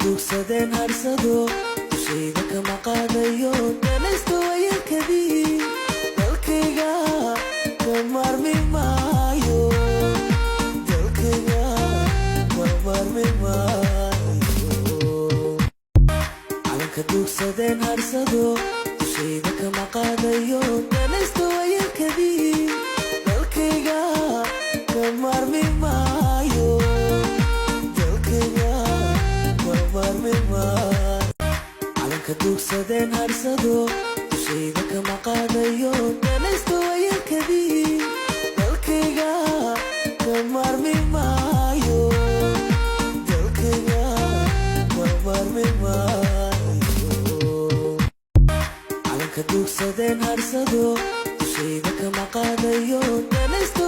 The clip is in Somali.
dugsadeen harsado dushayda kama qaadayo danaysta wayalkadii dalkayga ka maarmi maayo dalkayga ka maarmi maayo calanka dugsadeen harsado dushayda kama qaadayo danaysta wayalkadii dalkayga ka maarmi maayo calanka dugsadeen harsado dushayda kama qaadayo danaysta wayalkadii dalkayga ka maarmi maayo dalkayga ka maarmi maayo calanka dugsadeen harsado dushayda kama qaadayo danaysta